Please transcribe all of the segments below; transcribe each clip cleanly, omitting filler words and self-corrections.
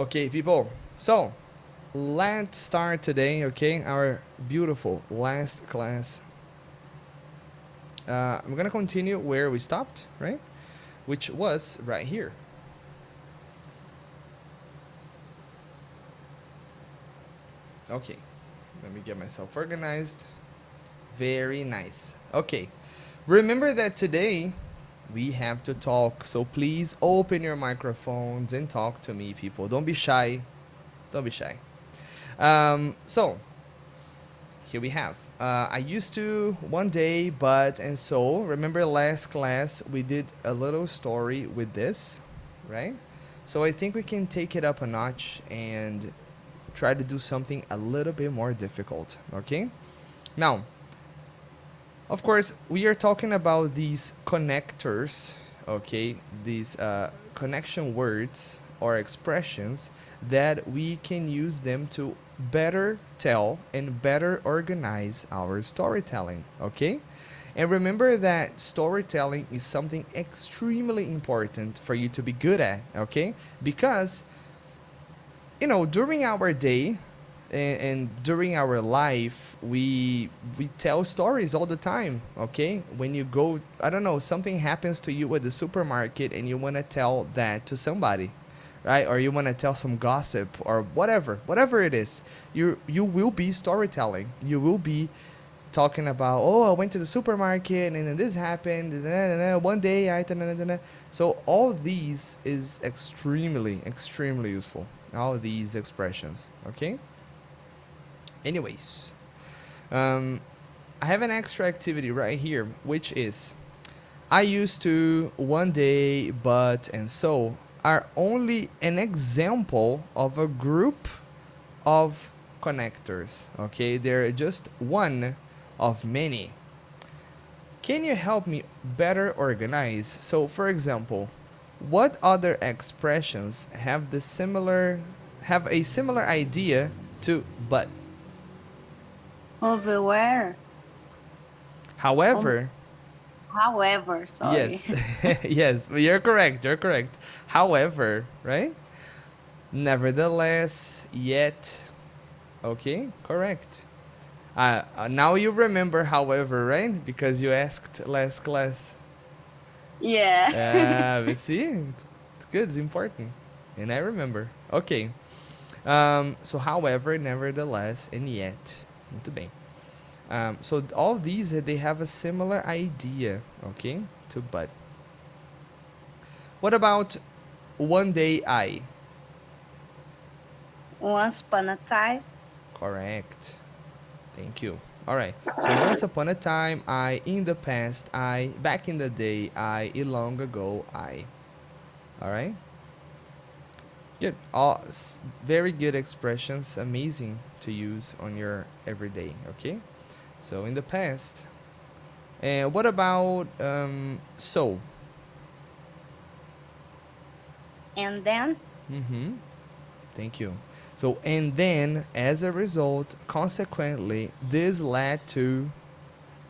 Okay, people. So, let's start today, okay? Our beautiful last class. I'm gonna continue where we stopped, right? Which was right here. Okay, let me get myself organized. Very nice. Okay, remember that today we have to talk, so please open your microphones and talk to me, people. Don't be shy. Don't be shy. So, here we have. I used to one day, but and so remember last class we did a little story with this, right? So I think we can take it up a notch and try to do something a little bit more difficult, okay? Now, of course, we are talking about these connectors, okay? These connection words or expressions that we can use them to better tell and better organize our storytelling, okay? And remember that storytelling is something extremely important for you to be good at, okay? Because during our day and during our life, we tell stories all the time. Okay, when you go, I don't know, something happens to you at the supermarket, and you want to tell that to somebody, right? Or you want to tell some gossip or whatever it is. You will be storytelling. You will be talking about, oh, I went to the supermarket and then this happened. One day I. So all these is extremely useful. All these expressions. Okay. Anyways, um, I have an extra activity right here, which is I used to, one day, but, and so are only an example of a group of connectors. Okay, they're just one of many. Can you help me better organize? So, for example, what other expressions have a similar idea to but? Overwhere. Um, However, however, sorry. yes, yes, you're correct. You're correct. However, right? Nevertheless, yet. Okay, correct. Now you remember, however, right? Because you asked last class. Yeah. But see, it's good. It's important, and I remember. Okay. So, however, nevertheless, and yet. Muito bem. So all these they have a similar idea, okay, to but. What about one day I? Once upon a time. Correct. Thank you. All right. So once upon a time, I, in the past, I, back in the day, I, long ago, I. All right. Good. All very good expressions. Amazing to use on your everyday. Okay. So in the past. And what about so? And then Mm-hmm. Thank you. So, and then, as a result, consequently, this led to.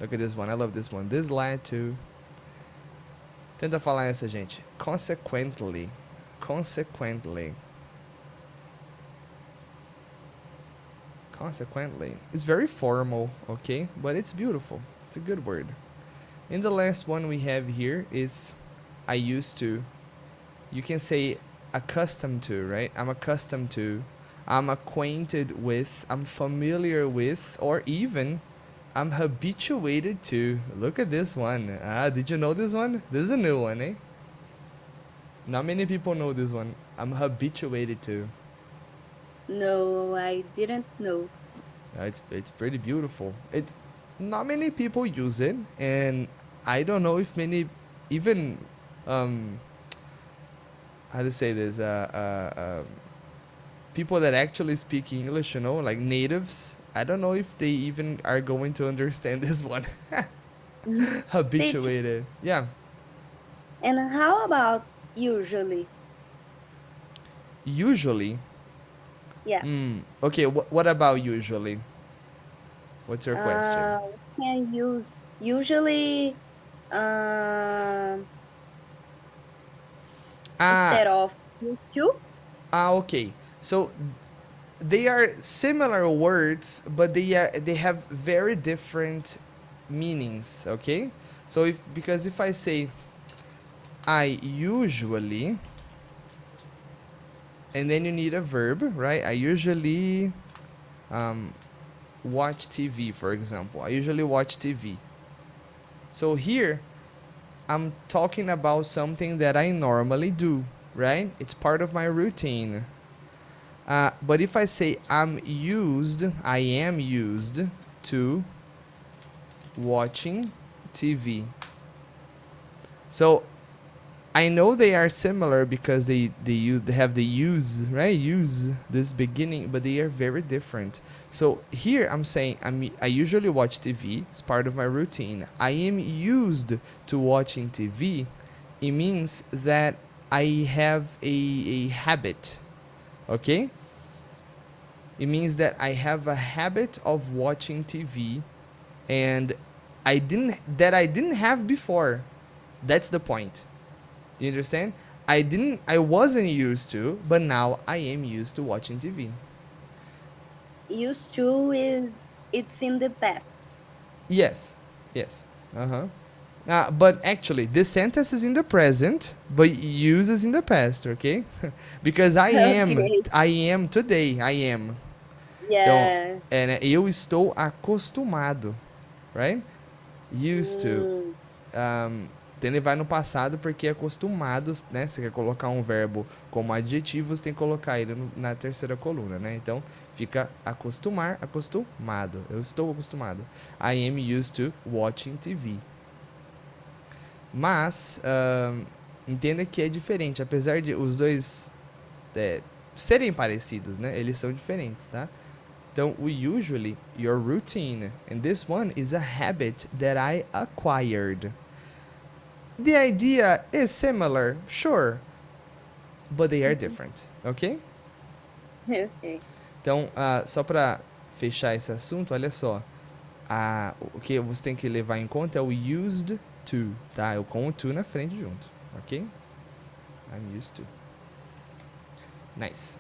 Look at this one. I love this one. This led to. Tenta falar essa, gente. Consequently. Consequently. Consequently. It's very formal, okay? But it's beautiful. It's a good word. And the last one we have here is I used to. You can say accustomed to, right? I'm accustomed to. I'm acquainted with. I'm familiar with. Or even I'm habituated to. Look at this one. Did you know this one? This is a new one, eh? Not many people know this one. I'm habituated to. no, I didn't know. It's pretty beautiful. It Not many people use it, and I don't know if many even um how to say this people that actually speak English, like natives. I don't know if they even are going to understand this one. Teach. Habituated. Yeah. And how about usually? Usually. Yeah. Okay. What about usually? What's your question? We can use usually Ah. instead of used to. Okay. So they are similar words, but they have very different meanings. Okay, so if I say I usually, and then you need a verb, right? I usually um, watch TV, for example. I usually watch TV. So here I'm talking about something that I normally do, right? It's part of my routine. But if I say I am used to watching TV. So I know they are similar because they have the use, right? Use this beginning, but they are very different. So here I'm saying I usually watch TV. It's part of my routine. I am used to watching TV. It means that I have a habit. Okay? It means that I have a habit of watching TV, and I didn't have before. That's the point. Do you understand? I wasn't used to, but now I am used to watching TV. Used to is it's in the past. Yes. Yes. Uh-huh. But actually, this sentence is in the present, but uses in the past, okay? Because Okay. I am today, I am. Então, Yeah. eu estou acostumado, right? Used to. Mm, Então ele vai no passado porque é acostumados, né? Você quer colocar um verbo como adjetivo, você tem que colocar ele na terceira coluna, né? Então fica acostumar, acostumado. Eu estou acostumado. I am used to watching TV. Mas entenda que é diferente, apesar de os dois serem parecidos, né? Eles são diferentes, tá? Então, o usually, your routine, and this one is a habit that I acquired. The idea is similar, sure, but they are different, ok? okay. Então, só para fechar esse assunto, olha só. O que você tem que levar em conta é o used to, tá? Eu com o to na frente junto, ok? I'm used to. Nice.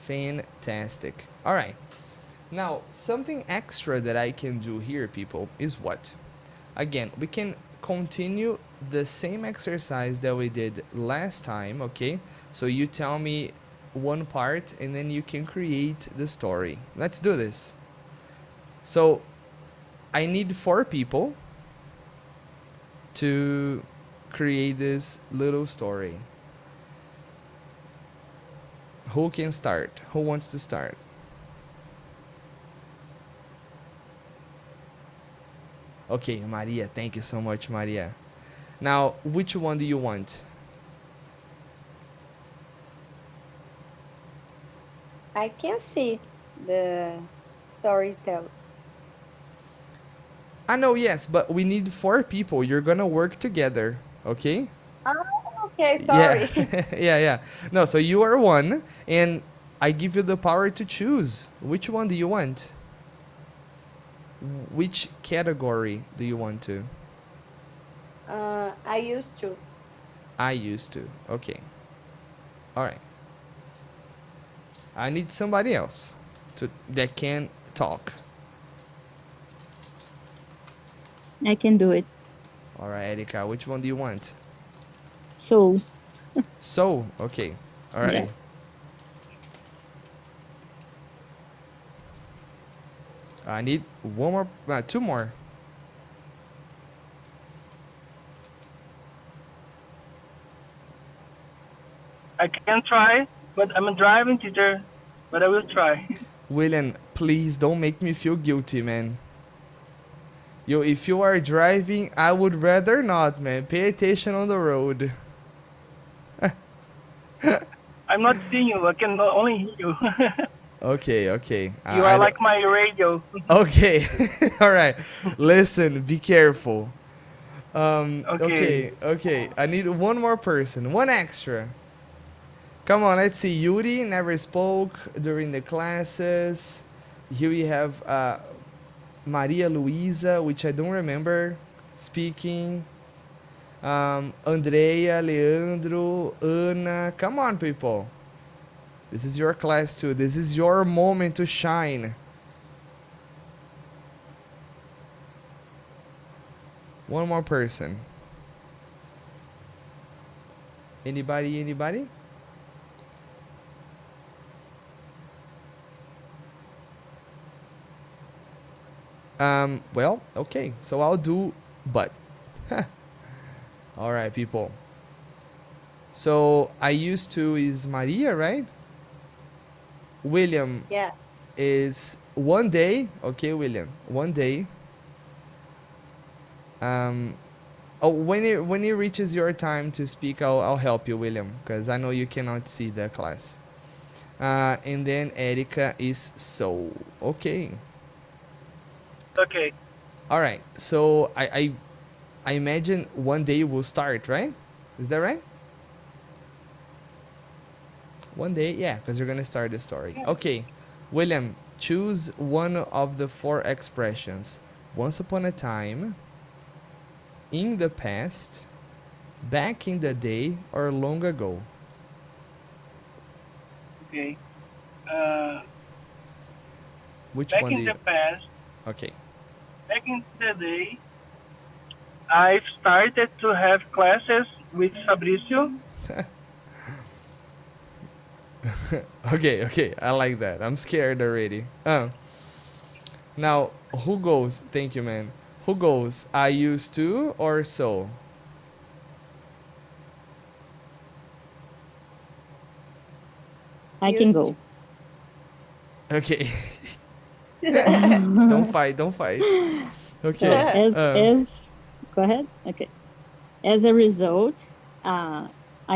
Fantastic. All right. Now, something extra that I can do here, people, is what? Again, we can continue the same exercise that we did last time, okay? So you tell me one part and then you can create the story. Let's do this. So I need 4 people to create this little story. Who can start? Who wants to start? Okay, Maria. Thank you so much, Maria. Now, which one do you want? I can see the storyteller. I know, yes, but we need 4 people. You're gonna work together, okay? Oh, okay, Yeah, sorry. yeah. No, so you are one, and I give you the power to choose. Which one do you want? Which category do you want to? I used to. I used to. Okay. All right. I need somebody else that can talk. I can do it. All right, Erika, which one do you want? So, So, okay. All yeah. right. I need one more, 2 more. I can try, but I'm a driving teacher, but I will try. William, please don't make me feel guilty, man. If you are driving, I would rather not, man. Pay attention on the road. I'm not seeing you. I can only hear you. Okay, okay. You are like my radio. Okay, all right. Listen, be careful. Okay. Okay. I need one more person, one extra. Come on, let's see. Yuri never spoke during the classes. Here we have Maria Luisa, which I don't remember speaking. Andrea, Leandro, Ana. Come on, people. This is your class too. This is your moment to shine. One more person. Anybody? Anybody? Well, okay. So I'll do but. All right, people. So I used to is Maria, right? William Yeah. is one day. Okay, William. One day. Um, oh, when it reaches your time to speak, I'll help you, William, because I know you cannot see the class. And then Erica is so. Okay. Okay. All right. So I imagine one day will start, right? Is that right? One day, yeah, because you're gonna start the story. Okay, William, choose one of the four expressions: once upon a time, in the past, back in the day, or long ago. Okay. Which Back one do in you? the past, Okay. back in the day, I've started to have classes with Fabricio. Okay, okay, I like that. I'm scared already. Now, who goes? Thank you, man. Who goes? I used to or so? I can Used go. Okay, don't So fight, don't fight. Okay. as go ahead. Okay. As a result, I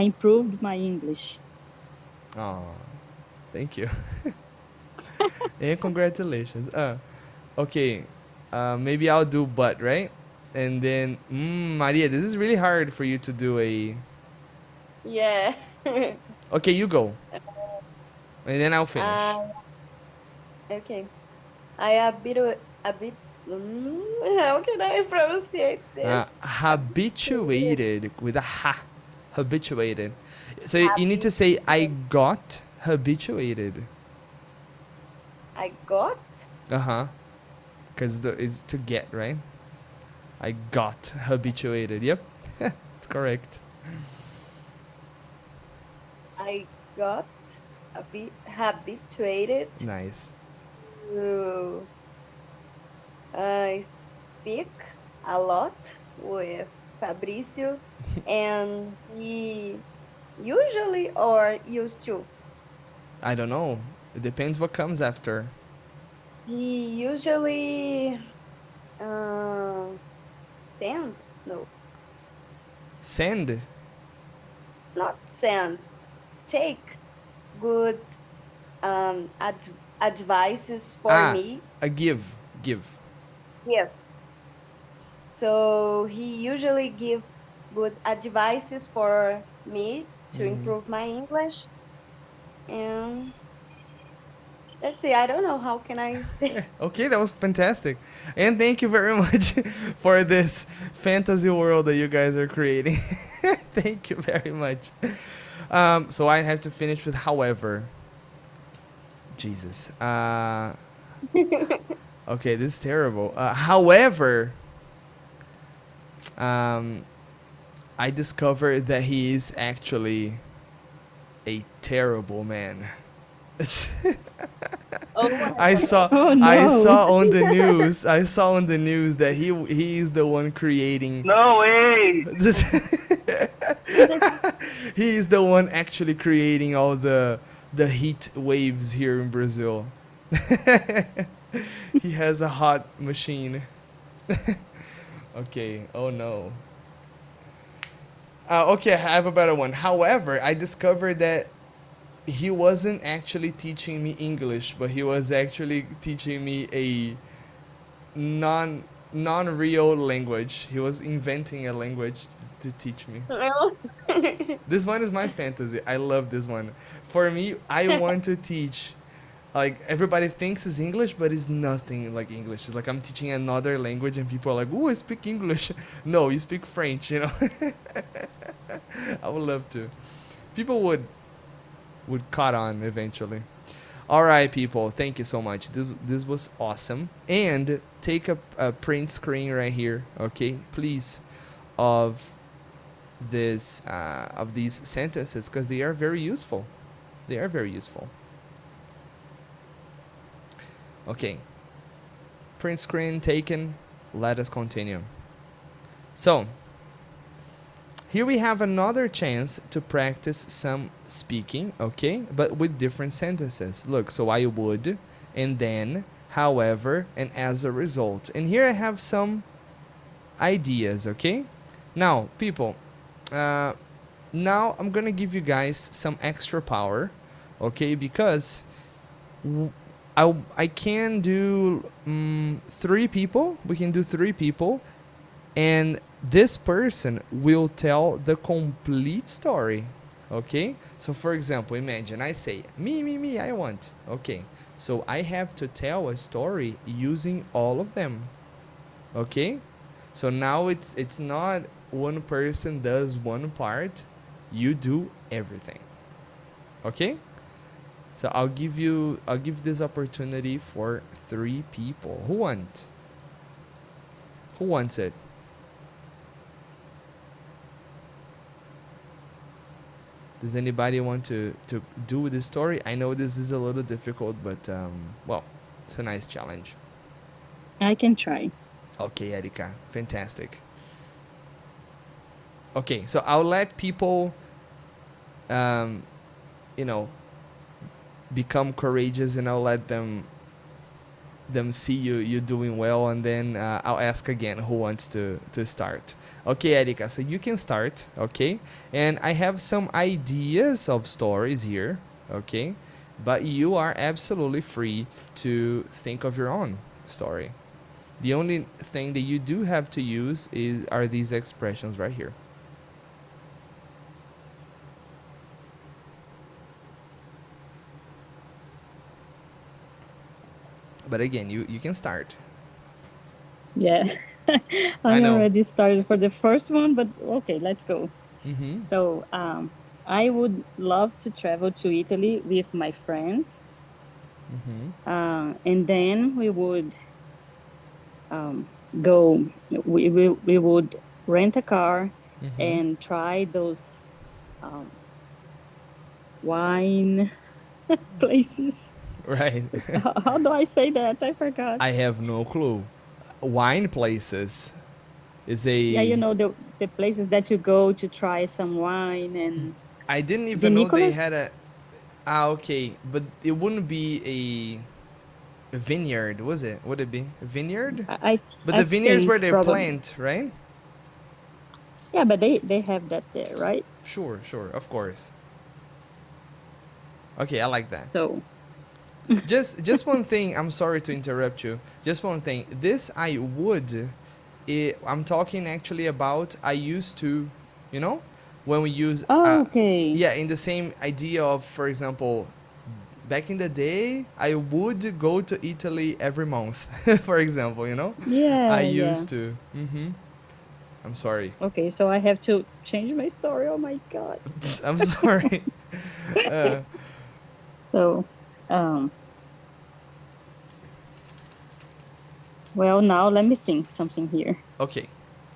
improved my English. Oh, thank you. And congratulations. Okay. Maybe I'll do but, right? And then, Maria, this is really hard for you to do a. yeah. Okay, you go. And then I'll uh, finish. okay. I a bit. How can I pronounce this? A bit Habituated with a ha. Habituated. So you need to say, I habituated. got habituated. I got. Uh huh. Because it's to get, right? I got habituated. Yep. It's correct. I got a bit habituated Nice. to speak a lot with Fabricio, and he usually or used to. I don't know. It depends what comes after. He usually uh, send, no, Send. not send, take good advices for Ah, me. a give. Give. Yes. So he usually give good advices for me to improve my English. And let's see, I don't know how can I say. Okay, that was fantastic. And thank you very much for this fantasy world that you guys are creating. Thank you very much. So I have to finish with however. Jesus. Okay, this is terrible. However, um, I discovered that he is actually a terrible man. Oh my I saw Oh I no. saw on the news I saw on the news that he is the one creating No way. he is the one actually creating all the heat waves here in Brazil. He has a hot machine. Okay, oh no. Okay, I have a better one. However, I discovered that he wasn't actually teaching me English, but he was actually teaching me a non-real language. He was inventing a language to teach me. God. This one is my fantasy. I love this one. For me, I want to teach. Like everybody thinks it's English, but it's nothing like English. It's like I'm teaching another language, and people are like, "Oh, I speak English." No, you speak French. I would love to. People would would caught on eventually. All right, people. Thank you so much. This was awesome. And take a print screen right here, okay? Please, of this of these sentences because they are very useful. They are very useful. Okay. Print screen taken. Let us continue. So, here we have another chance to practice some speaking, okay? But with different sentences. Look, so I would, and then, however, and as a result. And here I have some ideas, okay? Now, people, uh, now I'm gonna give you guys some extra power, okay? Because I can do three people. We can do three people, and this person will tell the complete story. Okay? So for example, imagine I say, me, I want. Okay. So I have to tell a story using all of them. Okay? So now it's not one person does one part, you do everything. Okay? So I'll give this opportunity for three people. Who wants? Who wants it? Does anybody want to do this story? I know this is a little difficult, but well, it's a nice challenge. I can try. Okay, Erika, fantastic. Okay, so I'll let people, um, you know, become courageous, and I'll let them see you doing well, and then I'll ask again who wants to start. Okay, Erika, so you can start, okay? And I have some ideas of stories here, okay? But you are absolutely free to think of your own story. The only thing that you do have to use are these expressions right here. But again, you can start. Yeah. I I know. already started for the first one, but okay, let's go. Mm-hmm. So, I would love to travel to Italy with my friends, Mm-hmm. and then we would um, go. We would rent a car Mm-hmm. and try those um, wine places. Right. How do I say that? I forgot. I have no clue. Wine places is Yeah, you a. know the places that you go to try some wine and I didn't the even know they Nicholas. had a. Ah, okay, but it wouldn't be a vineyard, was it? Would it be a vineyard? I I But I the vineyards where think they probably. plant, right? Yeah, but they have that there, right? Sure, sure, of course. Okay, I like that. So Just one thing. I'm sorry to interrupt you. Just one thing. This I would. I'm talking actually about I used to. You know, when we use oh, okay. yeah, in the same idea of, for example, back in the day, I would go to Italy every month. For example, you know, I Yeah, yeah. used to. Mm-hmm. I'm sorry. Okay, so I have to change my story. Oh my god. I'm sorry. uh, So, um, well, now let me think something here. okay.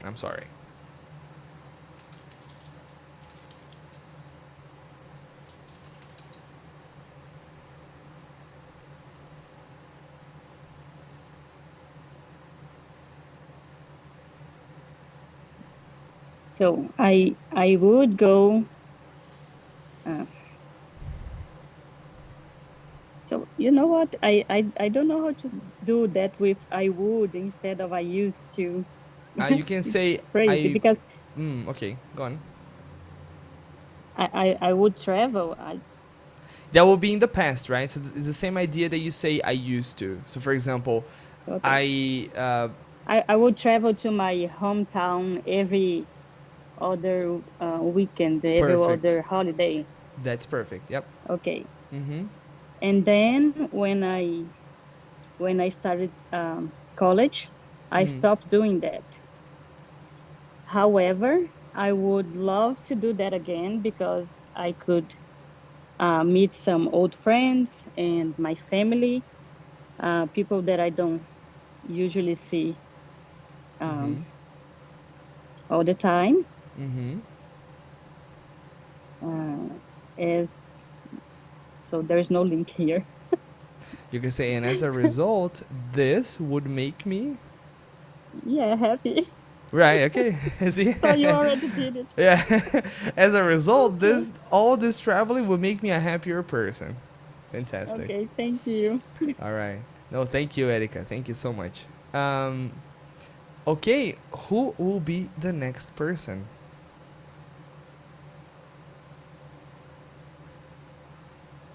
I'm sorry. So I would go. Uh, so you know what? I don't know how to do that with I would instead of I used to. You can It's say crazy I. because Okay, go on. I would travel. That will be in the past, right? So it's the same idea that you say I used to. So for example, Okay. I I would travel to my hometown every other weekend, every perfect. other holiday. That's perfect. Yep. Okay. Mhm. And then when I started college, I Mhm. stopped doing that. However, I would love to do that again because I could. meet some old friends and my family, people that I don't usually see um, Mm-hmm. all the time. Mm-hmm. Uh, as so, there's no link here. You can say, and as a result, this would make me Yeah, happy. right. Okay. See. So you already did it. Yeah. As a result, Okay. this all this traveling would make me a happier person. Fantastic. Okay. Thank you. All right. No, thank you, Erika. Thank you so much. Um, okay, who will be the next person?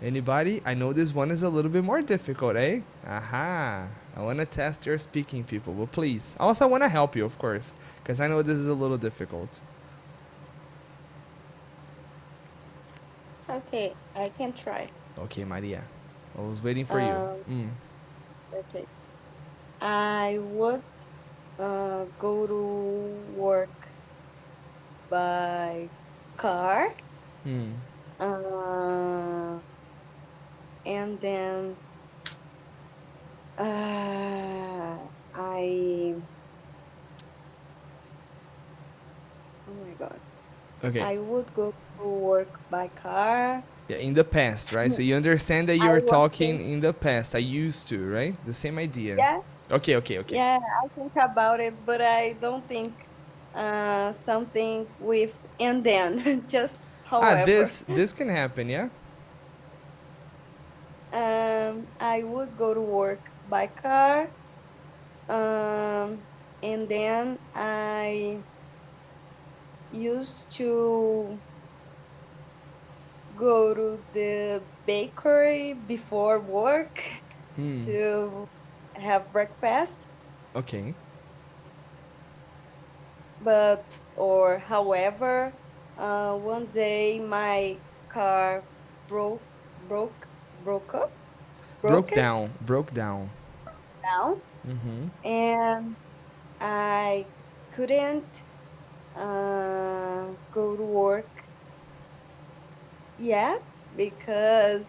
Anybody? I know this one is a little bit more difficult, eh? Aha. I want to test your speaking, people, but please. Also, I want to help you, of course, because I know this is a little difficult. Okay, I can try. Okay, Maria. I was waiting for you. Um, okay. I would go to work by car. Hmm. Uh, and then I oh my God. Okay. I would go to work by car. Yeah, in the past, right? Mm, So you understand that I you're was talking think in the past. I used to, right? The same idea. yeah, Okay, okay, okay. yeah, I think about it, but I don't think something with and then just Ah, however. this can happen, yeah? I would go to work by car. And then I used to go to the bakery before work Hmm. to have breakfast. Okay. But, or however, one day my car broke, broke, broke up, broke Broke it down. Broke down. down, Mm-hmm. and I couldn't go to work yet because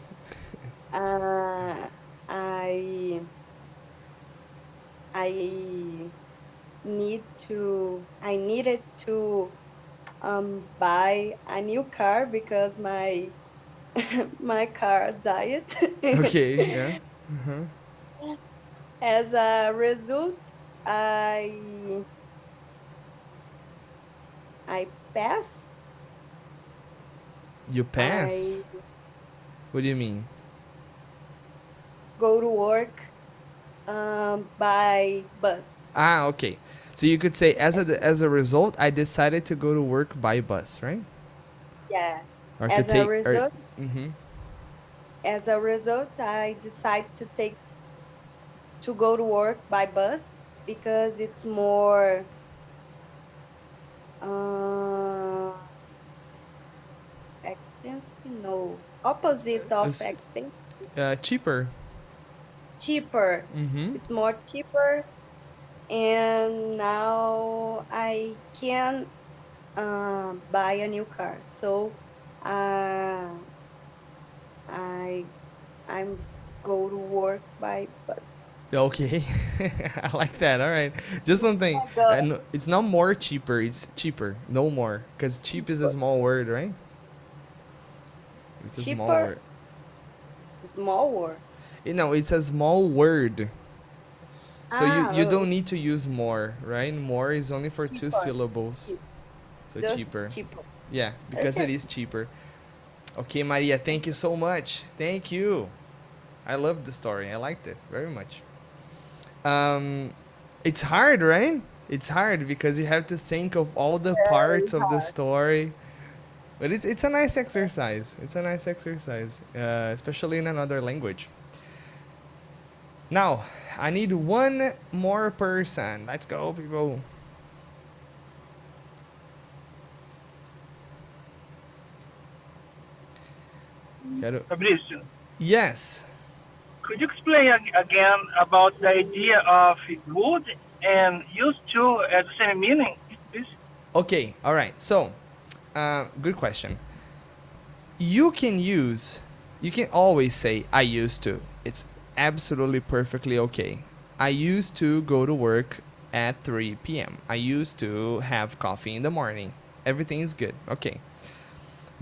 uh, I I I needed to buy a new car because my my car died. Okay, yeah. Uh-huh. As a result, I I pass. You pass? I What do you mean? go to work by bus. Ah, okay. So you could say as a result, I decided to go to work by bus, right? Yeah. Or to As a take or result, mm-hmm. I decide to go to work by bus because it's more uh, expensive. No, opposite of It's, expensive, cheaper. cheaper. Mm-hmm. It's more cheaper, and now I can buy a new car. So uh, I I'm go to work by bus. Okay. I like that. All right. Just one thing. My God, And it's not more cheaper, it's cheaper. No more. Because cheap is a cheaper, small word, right? It's a small cheaper, word. small word. It's a small word. So Ah, you don't need to use more, right? More is only for two cheaper, syllables. cheap, So just cheaper. cheaper. Yeah, because Okay. it is cheaper. Okay, Maria, thank you so much. Thank you. I loved the story. I liked it very much. Um, it's hard, right? It's hard because you have to think of all the Very parts of the hard. story. But it's a nice exercise. It's a nice exercise, especially in another language. Now, I need one more person. Let's go, people. Quero... Fabrizio, Yes. could you explain again about the idea of would and used to at the same meaning, please? Okay. All right. So, good question. you can use, you can always say I used to. It's absolutely perfectly okay. I used to go to work at 3 p.m. I used to have coffee in the morning. Everything is good. Okay.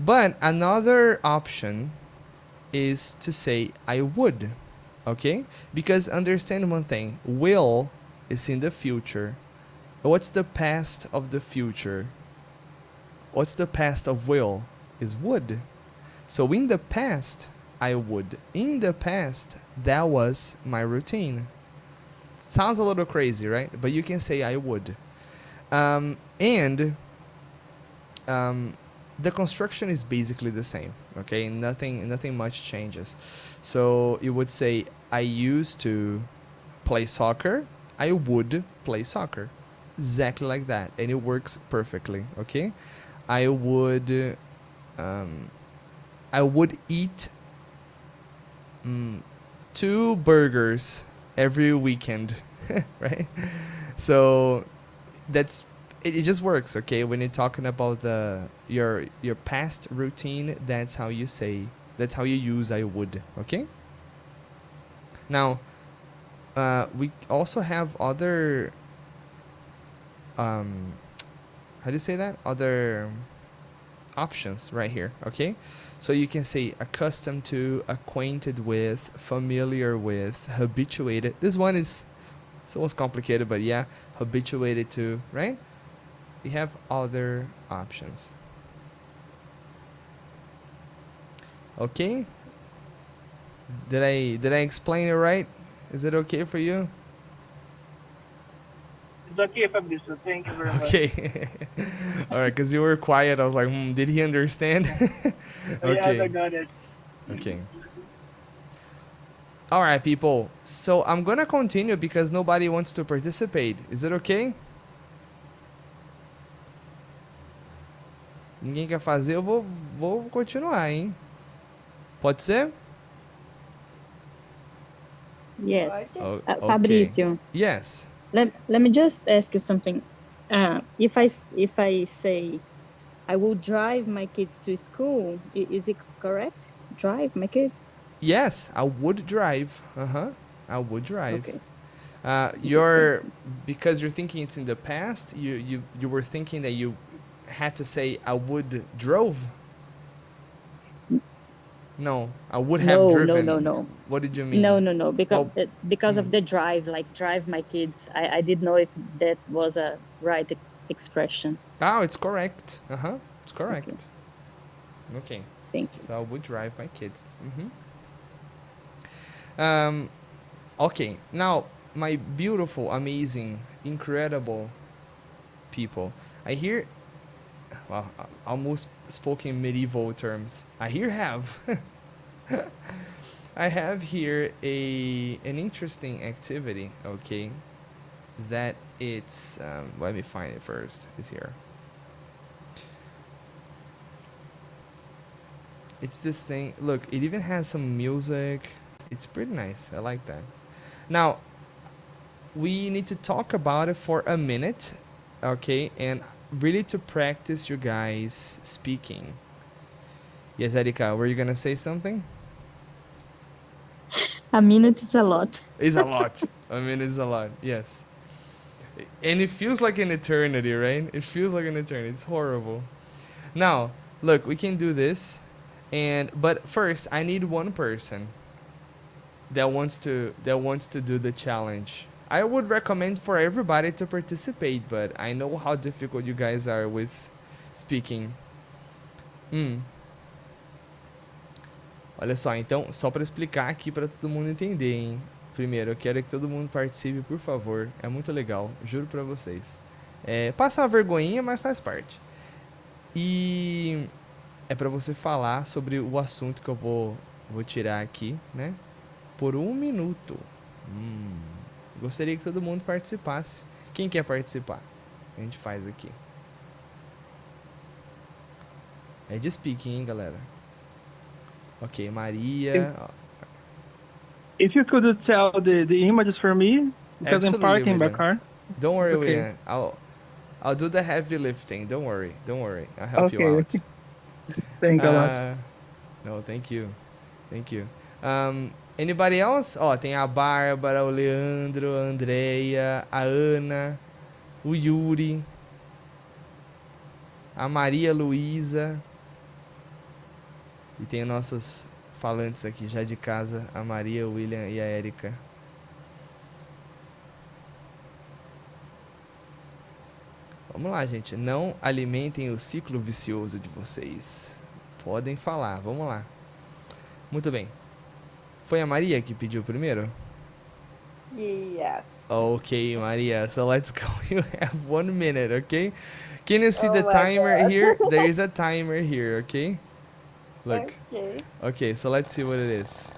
But another option is to say I would. Okay? Because understand one thing, will is in the future. What's the past of the future? What's the past of will? Is would. So in the past, I would. In the past, that was my routine. Sounds a little crazy, right? But you can say I would. And the construction is basically the same. Okay, nothing much changes. So you would say I used to play soccer. I would play soccer, exactly like that, and it works perfectly. Okay, I would um, I would eat 2 burgers every weekend, right? So that's it just works, okay? When you're talking about the your past routine, that's how you use I would, okay? Now, we also have other um how do you say that? Other options right here, okay? So you can say accustomed to, acquainted with, familiar with, habituated. This one is somewhat complicated, but yeah, habituated to, right? We have other options. Okay? Did I explain it right? Is it okay for you? It's okay, Fabrizio. Thank you very much. Okay. All right, because you were quiet. I was like, did he understand? Yes, I Okay. got it. Okay. All right, people. So I'm gonna continue because nobody wants to participate. Is it okay? Ninguém quer fazer, vou continuar, hein? Pode ser? Yes. Pode. Okay. Fabricio, Yes. let me just ask you something. If I say I will drive my kids to school, is it correct? Drive my kids? Yes, I would drive. Uh-huh. I would drive. Okay. Okay. Thank You're you. because you're thinking it's in the past. You were thinking that you had to say I would drove. No, I would have No, no, no, driven. no. What did you mean? No, no, no. Well, Because mm, of the drive, like drive my kids. I didn't know if that was a right expression. oh, it's correct. It's Okay. correct. Okay, Thank you. so I would drive my kids. Um, okay. Now, my beautiful, amazing, incredible people. I hear, well, almost spoke in medieval terms. I here have, I have here an interesting activity. Okay, that it's let me find it first. It's here. It's this thing. Look, it even has some music. It's pretty nice. I like that. Now, we need to talk about it for a minute, okay? And really to practice you guys speaking. Yes, Erika, were you gonna say something? A minute is a lot. It's a lot. I mean, it's a lot. Yes. And it feels like an eternity, right? It feels like an eternity. It's horrible. Now, look, we can do this. But first, I need one person that wants to do the challenge. I would recommend for everybody to participate, but I know how difficult you guys are with speaking. Hum. Olha só, então, só para explicar aqui para todo mundo entender, hein? Primeiro, eu quero que todo mundo participe, por favor. É muito legal, juro para vocês. Passa uma vergonhinha, mas faz parte. E é para você falar sobre o assunto que eu vou tirar aqui, né? Por 1 minuto. Gostaria que todo mundo participasse. Quem quer participar? A gente faz aqui. É de speaking, hein, galera? Ok, If, Maria. if you could tell the images for me, because I'm Absolutely, parking my William. car. Don't It's worry, okay. William. I'll do the heavy lifting. Don't worry. Don't worry. I'll help you Okay. out. Thank you a lot. Uh, No, thank you. Thank you. Anybody else? Ó, tem a Bárbara, o Leandro, a Andrea, a Ana, o Yuri, a Maria Luísa. E tem nossos falantes aqui já de casa, a Maria, o William e a Érica. Vamos lá, gente. Não alimentem o ciclo vicioso de vocês. Podem falar, vamos lá. Muito bem. Foi a Maria que pediu primeiro? Yes. Okay, Maria. So let's go. You have 1 minute, okay? Can you see the Oh my timer here? God. There is a timer here, okay? Look. Okay. Okay, so let's see what it is.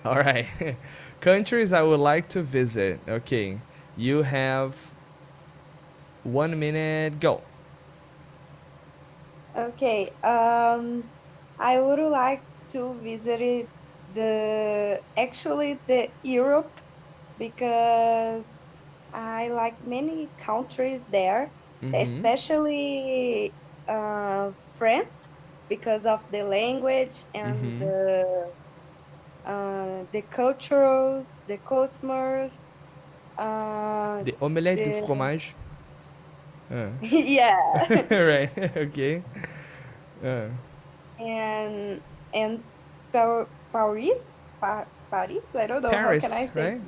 All right. Countries I would like to visit. Okay. You have 1 minute. Go. Okay. I would like to visit the Europe because I like many countries there, Mm-hmm. especially France because of the language and Mm-hmm. the culture, the customers, uh, The omelette du the fromage. Uh. yeah, Right. Okay. Uh. and and Paris, Paris. I don't know how can I Paris, say right?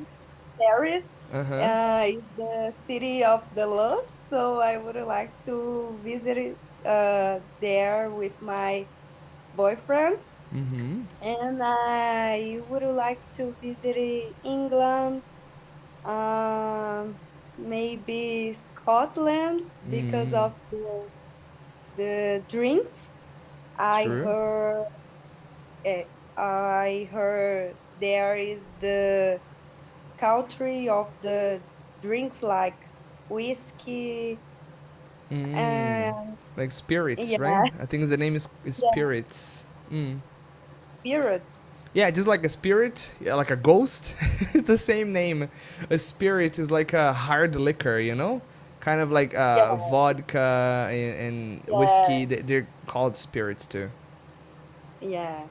Paris. Uh-huh. Is the city of the love, so I would like to visit it, there with my boyfriend, Mm-hmm. and I would like to visit England, um, maybe Scotland because Mm. of the drinks. I True. heard eh, I heard there is the country of the drinks like whiskey Mm. and Like spirits, right? yeah, I think the name is yeah, spirits. Mm. spirits. Yeah, just like a spirit, yeah, like a ghost. It's the same name. A spirit is like a hard liquor, you know? Kind of like Yeah, vodka and yeah, whiskey. They're called spirits too. yeah.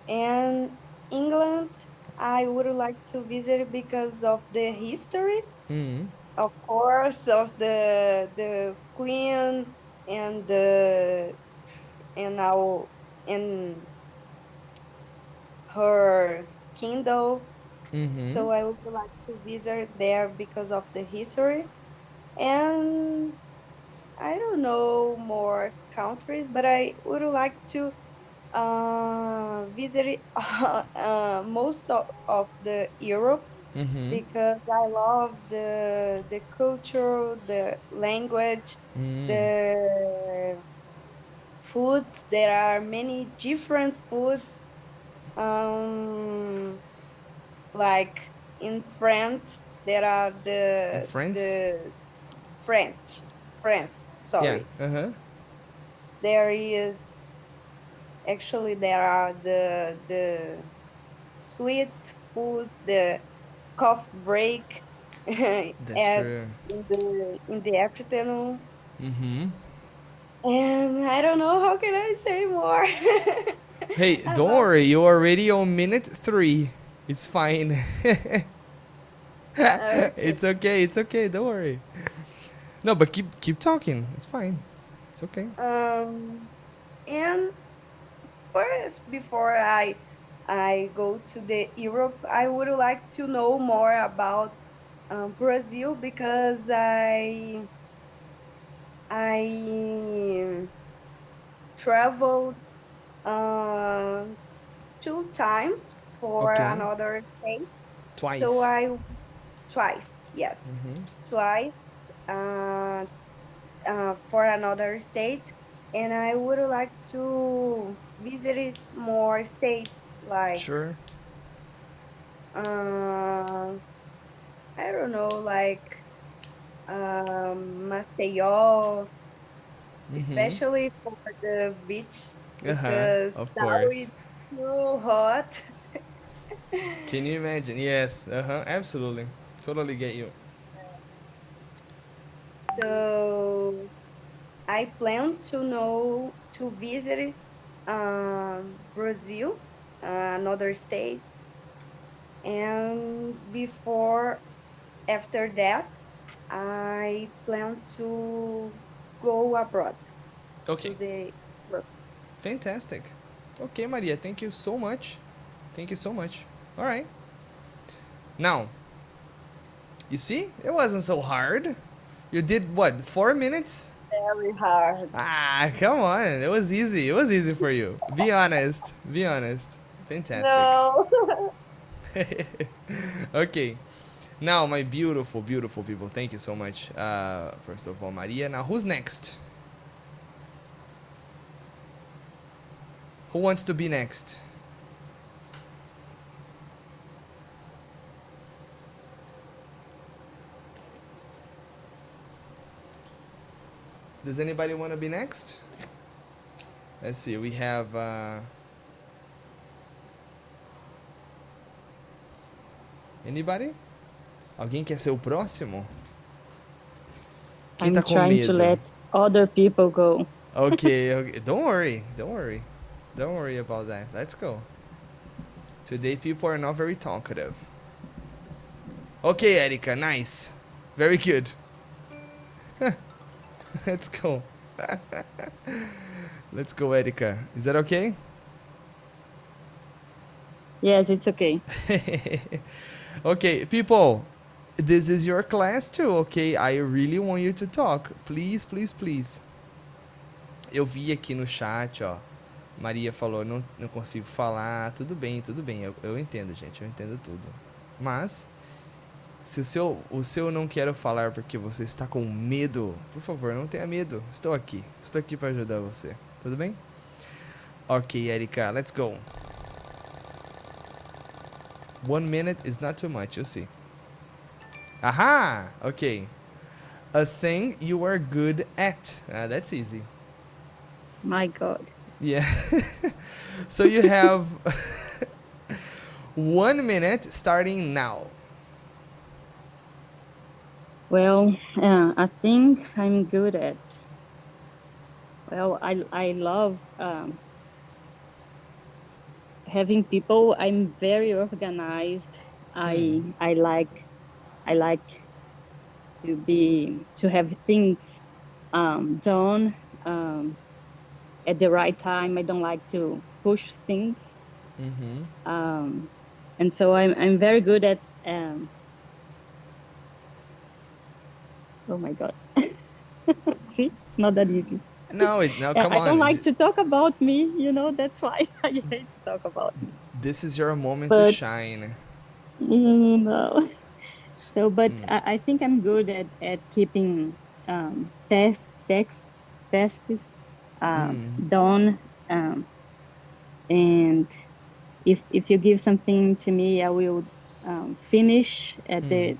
And England, I would like to visit because of the history, Mm. of course, of the Queen and our and her kingdom. Mm-hmm. So I would like to visit there because of the history. And I don't know more countries, but I would like to visit most of the Europe Mm-hmm. because I love the culture, the language, Mm. the foods. There are many different foods. Um, like in France, there are In France? the French, France. Yeah. Sorry, Uh-huh. there is actually there are the sweet foods, the coffee break That's at true. in the afternoon. Mm-hmm. And I don't know how can I say more Hey, don't about worry. You're already on minute 3. It's fine. okay. It's okay. It's okay. Don't worry. No, but keep talking. It's fine. It's okay. Um, and first, before I go to the Europe, I would like to know more about Brazil because I traveled uh, 2 times for Okay. another state. So Twice. I twice, yes, Mm-hmm. twice uh, for another state, and I would like to visit more states like Sure. uh, I don't know, like Maceió, Mm-hmm. especially for the beach Uh-huh. because Of now course. it's too hot. Can you imagine? Yes. Uh-huh. Absolutely. Totally get you. So I plan to know to visit Brazil, another state, and before after that, I plan to go abroad to Okay, the Europe. fantastic. Okay, Maria, thank you so much. Thank you so much. All right. Now, you see, it wasn't so hard. You did what, 4 minutes? Very hard. Ah, come on. It was easy. It was easy for you. Be honest. Be honest. Fantastic. No. Okay. Now, my beautiful, beautiful people, thank you so much. First of all, Maria. Now, who's next? Who wants to be next? Does anybody want to be next? Let's see. We have. Anybody? Alguém quer ser o próximo? Quem I'm tá com trying to medo? let other people go. Okay, okay. Don't worry. Don't worry. Don't worry about that. Let's go. Today people are not very talkative. Okay, Erika, nice. Very good. Let's go. Let's go, Erika. Is that okay? Yes, it's okay. Okay, people, this is your class too, okay? I really want you to talk. Please, please, please. Eu vi aqui no chat, ó. Maria falou, não consigo falar. Tudo bem, tudo bem. Eu entendo, gente. Eu entendo tudo. Mas, se o seu não quero falar porque você está com medo, por favor, não tenha medo. Estou aqui. Estou aqui para ajudar você. Tudo bem? Ok, Erika, let's go. 1 minute is not too much, you'll see. Aha! Okay. A thing you are good at. That's easy. My God. Yeah. So you have 1 minute starting now. Well, I think I'm good at. Well, I love having people. I'm very organized. I like to have things done at the right time. I don't like to push things. Mm-hmm. And so I'm very good at oh my God. See, it's not that easy. No, come I on. don't like to talk about me, that's why I hate to talk about me. This is your moment to But shine. no. So, but I think I'm good at keeping tasks done. And if you give something to me, I will finish at the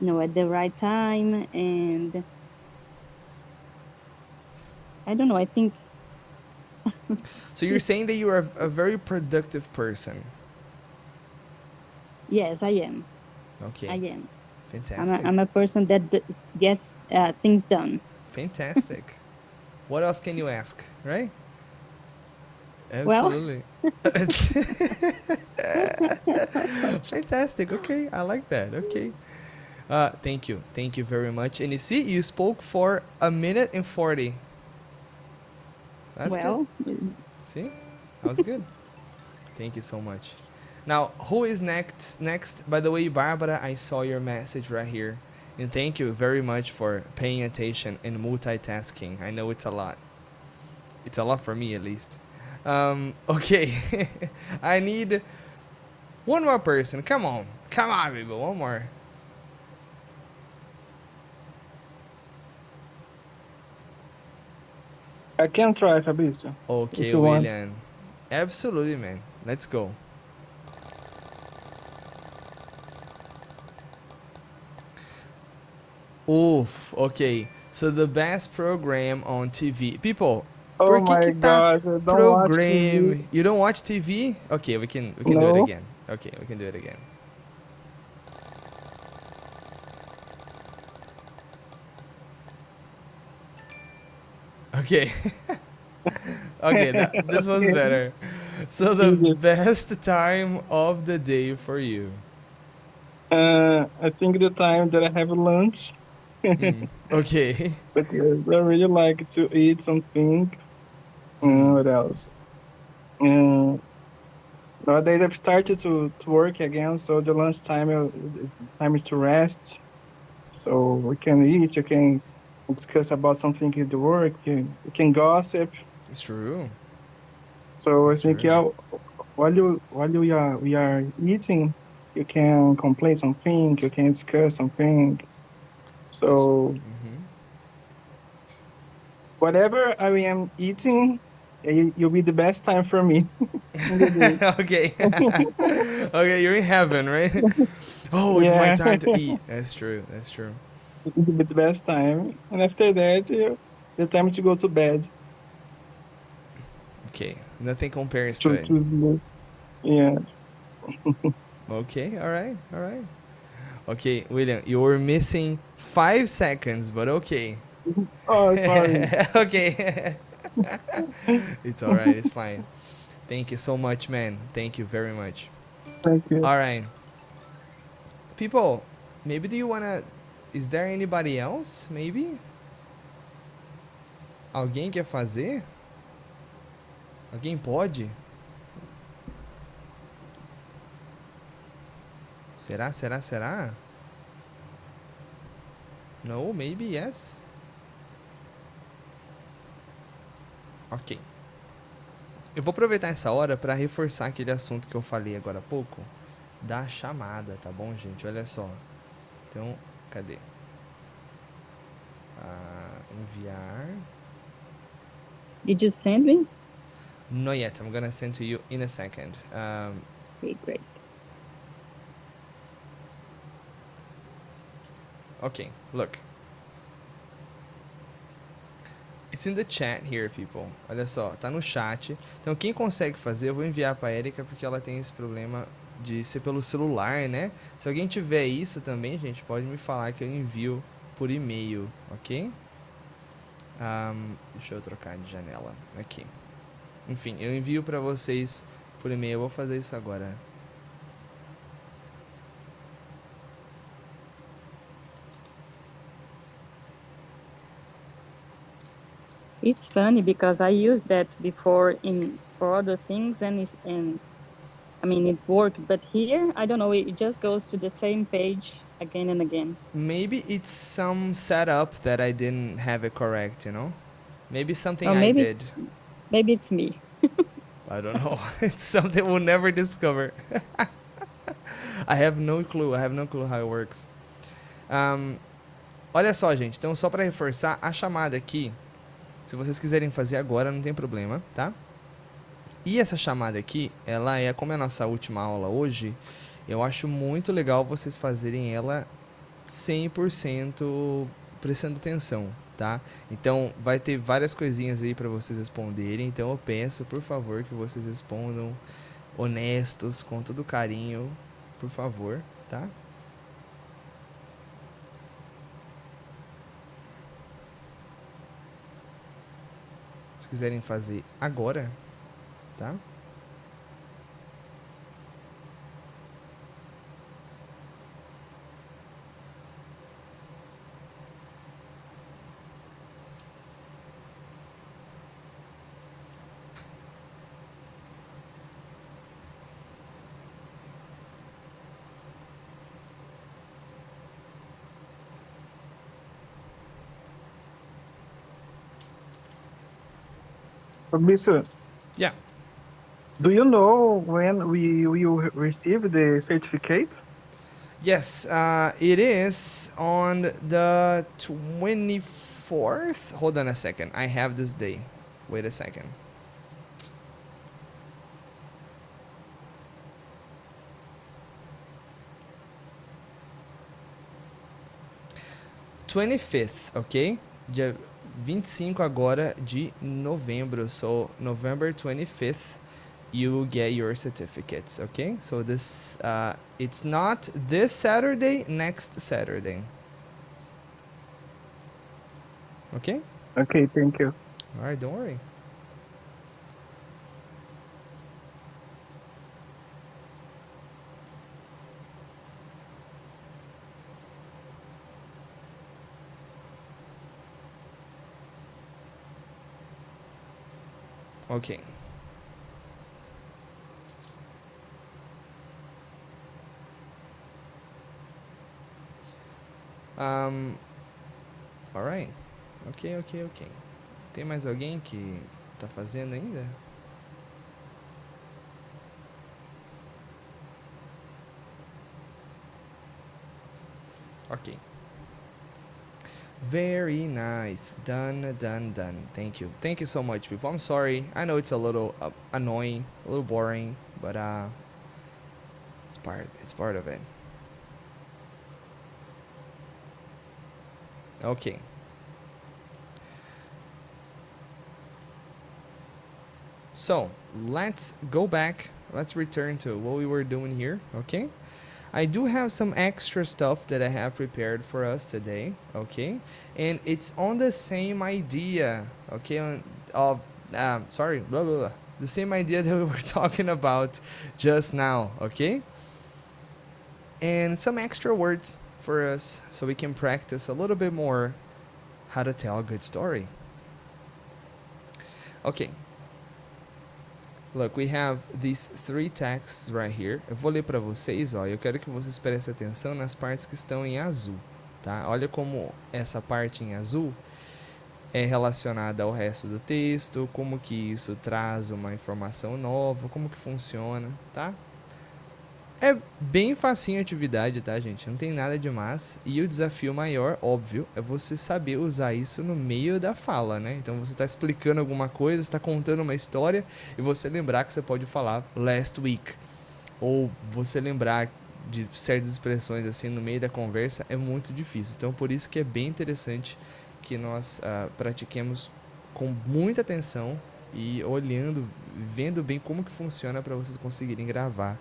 at the right time. And I don't know. I think. So you're saying that you are a very productive person. Yes, I am. Okay. I am. Fantastic. I'm a person that gets things done. Fantastic. What else can you ask, right? Well. Absolutely. Fantastic. Okay, I like that. Okay. Thank you. Thank you very much. And you see, you spoke for 1 minute and 40. That's well, good. See? That was good. Thank you so much. Now, who is next? Next, by the way, Barbara, I saw your message right here. And thank you very much for paying attention and multitasking. I know it's a lot. It's a lot for me, at least. Okay. I need one more person. Come on. Come on, people. One more. I can try, Fabrizio. Okay, if you want. William. Absolutely, man. Let's go. Oof. Okay. So the best program on TV. People, Oh por que my que tá gosh, I don't watch program? TV. You don't watch TV? Okay, we can do it No. again. Okay, we can do it again. Okay. Okay, this was Okay. better. So the Easy. best time of the day for you. I think the time that I have lunch, Okay. because I really like to eat some things. What else? Um, Nowadays I've started to work again, so the lunch time, time is to rest. So we can eat, you can discuss about something in the work, you can gossip. It's true. So I It's think, true. yeah, while we are eating, you can complain something, you can discuss something. It's. So whatever I am eating, you'll be the best time for me in the day. Okay. Okay, you're in heaven, right? Oh, it's my Yeah, time to eat. That's true. That's true. it'll be the best time. And after that, the time to go to bed. Okay, nothing compares to To it. to sleep. Yeah. Okay, all right, all right. Okay, William, you were missing 5 seconds, but okay. Oh, sorry. Okay. It's all right. It's fine. Thank you so much, man. Thank you very much. Thank you. All right, people. Maybe do you wanna? Is there anybody else? Maybe alguém quer fazer? Alguém pode? Será? Será? Será? No, maybe yes. Ok. Eu vou aproveitar essa hora para reforçar aquele assunto que eu falei agora há pouco da chamada, tá bom, gente? Olha só. Então, cadê? Enviar. Did you send me? Not yet. I'm gonna send to you in a second. Okay, great. Okay, look. It's in the chat here, people. Olha só, tá no chat. Então, quem consegue fazer, eu vou enviar pra Erika porque ela tem esse problema de ser pelo celular, né? Se alguém tiver isso também, gente, pode me falar que eu envio por e-mail, ok? Deixa eu trocar de janela aqui. Enfim, eu envio pra vocês por e-mail. Eu vou fazer isso agora. It's funny because I used that before for other things and I mean it worked, but here I don't know, it just goes to the same page again and again. Maybe it's some setup that I didn't have it correct, you know? Maybe something Or I did. maybe it's me. I don't know. It's something we'll never discover. I have no clue. I have no clue how it works. Olha só, gente. Então, só para reforçar, a chamada aqui, se vocês quiserem fazer agora, não tem problema, tá? E essa chamada aqui, ela é, como é a nossa última aula hoje, eu acho muito legal vocês fazerem ela 100% prestando atenção, tá? Então, vai ter várias coisinhas aí para vocês responderem. Então, eu peço, por favor, que vocês respondam honestos, com todo carinho, por favor, tá? Se quiserem fazer agora, tá? Mr. Yeah. Do you know when we will receive the certificate? Yes, it is on the 24th. Hold on a second. I have this day. Wait a second. th, ok? Dia 25 agora de novembro. So, November 25th, you will get your certificates, okay? So this, it's not this Saturday, next Saturday. Okay? Okay, thank you. All right, don't worry. Okay. Um, all right. Ok, ok, ok. Tem mais alguém que tá fazendo ainda? Ok. Very nice. Done, done, done. Thank you. Thank you so much, people. I'm sorry. I know it's a little annoying, a little boring, but it's part of it. Okay. So, let's go back. Let's return to what we were doing here, okay? I do have some extra stuff that I have prepared for us today, okay? And it's on the same idea, okay? Of sorry, blah blah blah. The same idea that we were talking about just now, okay? And some extra words for us so we can practice a little bit more how to tell a good story. Okay. Look, we have these three texts right here. Eu vou ler para vocês, ó. Eu quero que vocês prestem atenção nas partes que estão em azul, tá? Olha como essa parte em azul é relacionada ao resto do texto, como que isso traz uma informação nova, como que funciona, tá? É bem facinho a atividade, tá, gente? Não tem nada demais. E o desafio maior, óbvio, é você saber usar isso no meio da fala, né? Então você está explicando alguma coisa, está contando uma história e você lembrar que você pode falar last week. Ou você lembrar de certas expressões assim no meio da conversa é muito difícil. Então por isso que é bem interessante que nós pratiquemos com muita atenção e olhando, vendo bem como que funciona para vocês conseguirem gravar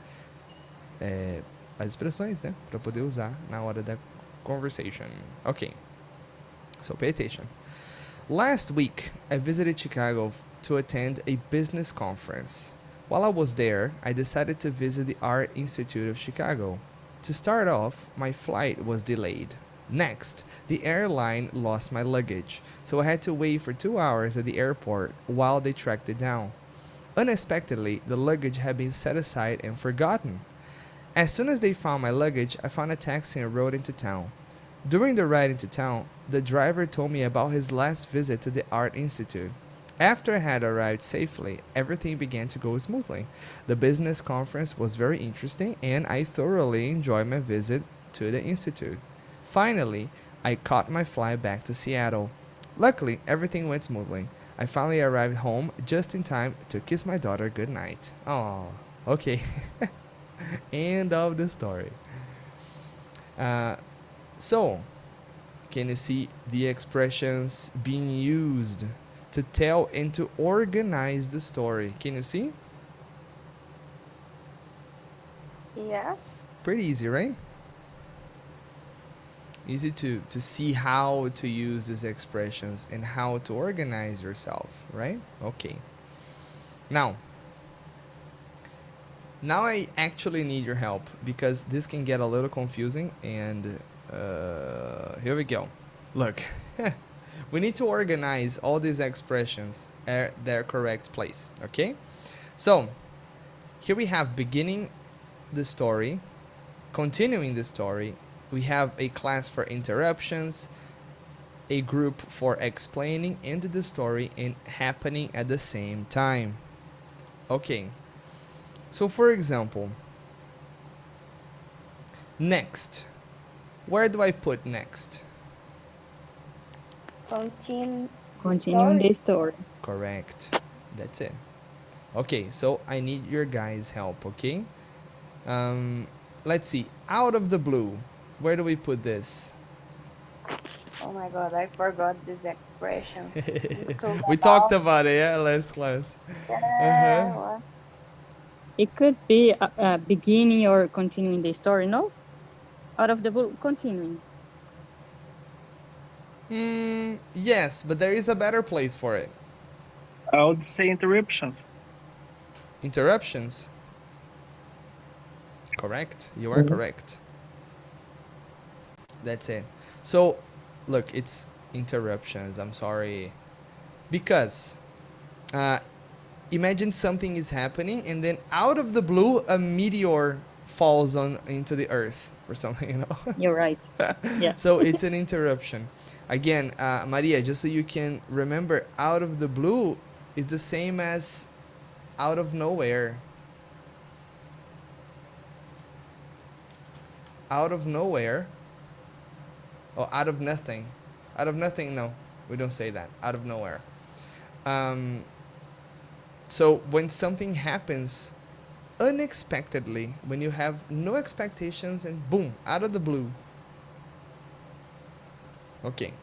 as expressões, né? Para poder usar na hora da conversation. Okay, so pay attention. Last week, I visited Chicago to attend a business conference. While I was there, I decided to visit the Art Institute of Chicago. To start off, my flight was delayed. Next, the airline lost my luggage, so I had to wait for 2 hours at the airport while they tracked it down. Unexpectedly, the luggage had been set aside and forgotten. As soon as they found my luggage, I found a taxi and rode into town. During the ride into town, the driver told me about his last visit to the Art Institute. After I had arrived safely, everything began to go smoothly. The business conference was very interesting and I thoroughly enjoyed my visit to the institute. Finally, I caught my flight back to Seattle. Luckily, everything went smoothly. I finally arrived home just in time to kiss my daughter goodnight. Oh, okay. End of the story. So, can you see the expressions being used to tell and to organize the story? Can you see? Yes. Pretty easy, right? Easy to see how to use these expressions and how to organize yourself, right? Okay. Now I actually need your help because this can get a little confusing and here we go. Look, we need to organize all these expressions at their correct place, okay? So, here we have beginning the story, continuing the story, we have a class for interruptions, a group for explaining into the story and happening at the same time. Okay, so for example, next. Where do I put next? Continue the Continuing story. the story. Correct. That's it. Okay, so I need your guys' help, okay? Let's see. Out of the blue, where do we put this? Oh my God, I forgot this expression. You told We talked about about it, yeah, last class. Uh-huh. what? It could be beginning or continuing the story, no? Out of the blue, continuing. Yes, but there is a better place for it. I would say interruptions. Interruptions. Correct. You are Mhm. correct. That's it. So, look, it's interruptions. I'm sorry. Because uh, imagine something is happening and then out of the blue a meteor falls on into the earth or something, you know. You're right. Yeah. So it's an interruption. Again, Maria, just so you can remember, out of the blue is the same as out of nowhere. Out of nowhere, or out of nothing. Out of nothing, no, we don't say that. Out of nowhere. Um, so when something happens unexpectedly, when you have no expectations and boom, out of the blue. Okay.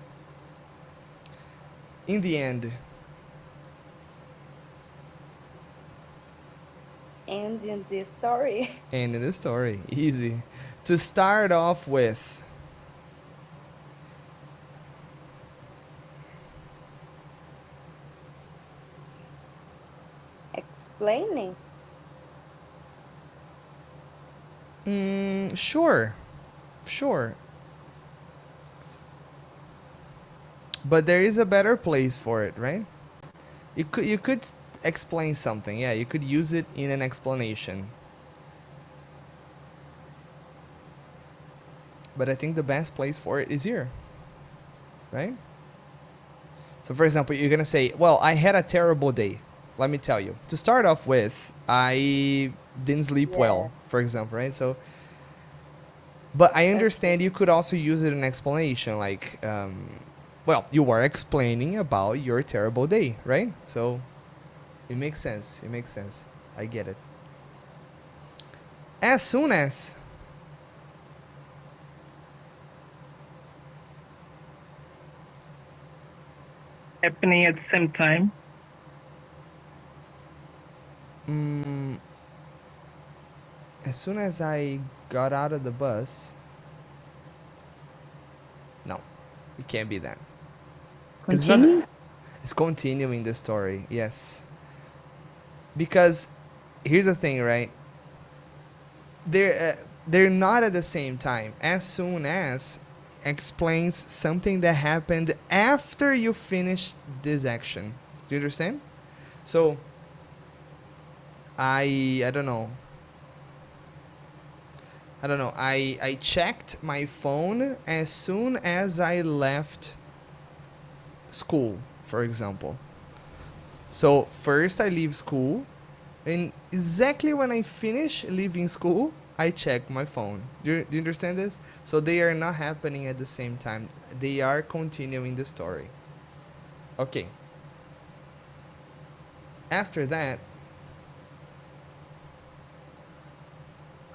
In the end, Ending this story. end of the story, easy. To start off with, Explaining. sure, sure. But there is a better place for it, right? You could explain something. Yeah, you could use it in an explanation. But I think the best place for it is here, right? So for example, you're gonna say, "Well, I had a terrible day." Let me tell you. To start off with, I didn't sleep Yeah. well, for example, right? So, but I Okay. understand you could also use it in explanation, like, well, you are explaining about your terrible day, right? So it makes sense. It makes sense. I get it. As soon as, Happening at the same time. mm, as soon as I got out of the bus, no, it can't be that. Because it's not. Continue. It's continuing the story. Yes. Because here's the thing, right? They're not at the same time. As soon as explains something that happened after you finished this action. Do you understand? So I don't know. I don't know. I checked my phone as soon as I left school, for example. So first I leave school, and exactly when I finish leaving school, I check my phone. Do you understand this? So they are not happening at the same time. They are continuing the story. Okay. After that,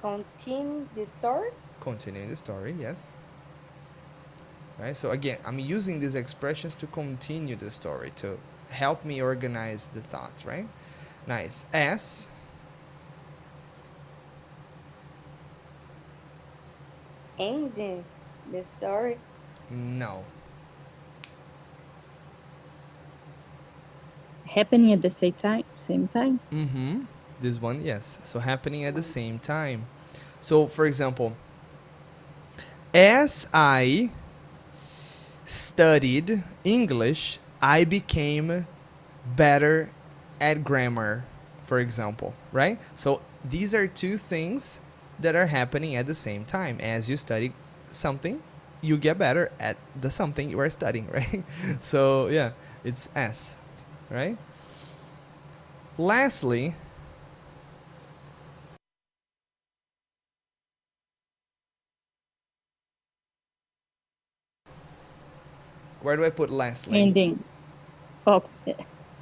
Continue the story. continuing the story, yes. Right? So again, I'm using these expressions to continue the story, to help me organize the thoughts, right? Nice. S, Ending the story. no. Happening at the same time. Same time. Mm-hmm. This one, yes. So happening at the same time. So for example, as I studied English, I became better at grammar, for example, right? So these are two things that are happening at the same time. As you study something, you get better at the something you are studying, right? So yeah, it's S, right? Lastly, where do I put lastly? Ending. Oh,